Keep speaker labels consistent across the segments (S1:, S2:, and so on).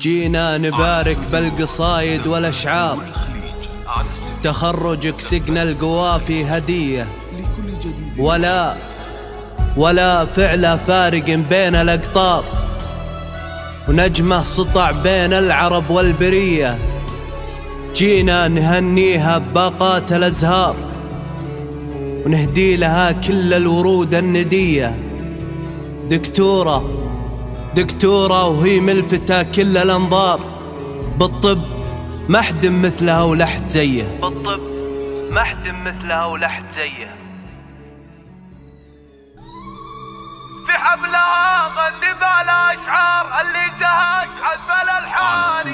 S1: جينا نبارك بالقصايد والأشعار، تخرجك سقنا القوافي هدية، ولا فعله فارق بين الأقطار، ونجمه سطع بين العرب والبرية. جينا نهنيها بباقات الأزهار، ونهدي لها كل الورود الندية. دكتورة وهي ملفتة كل الأنظار، بالطب ما حد مثلها ولحد زيه.
S2: في حفلها غني بالأشعار اللي جهز حذف الألحان.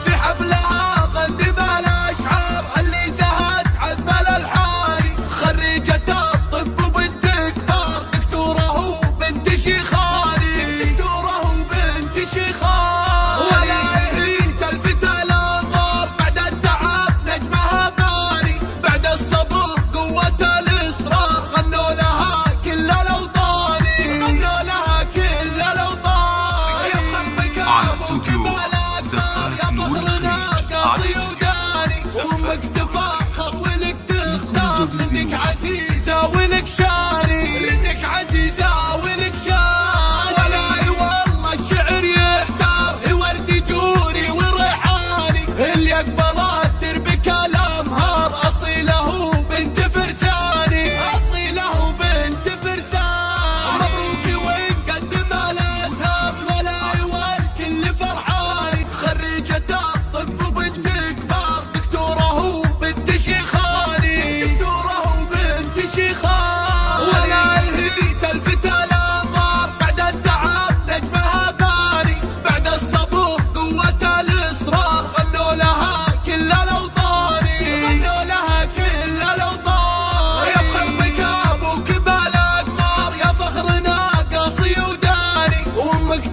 S2: في حفلها غني بالأشعار اللي جهز حذف الألحان. خريجة الطب وبنت كبار، دكتورة وبنت شيخاني. وامك تفاخر ولك تختار، لانك عزيزة ولك شاني. ولا والله الشعر يحتار، ورد جوري وريحاني. اللي يقبلها تربي كلامها، أصيله بنت فرساني. مبروك ونقدم الأزهار، ولا والكل فرحاني. خريجة الطب وبنت كبار، دكتورة وبنت شيخاني. ولا هي تلفت الأنظار، بعد التعب نجمها باني. بعد الصبر قوة الإصرار، غنوا لها كل الأوطان. يا بخربك أبوك بالأقطار، يا فخرنا قاصي وداني. وأمك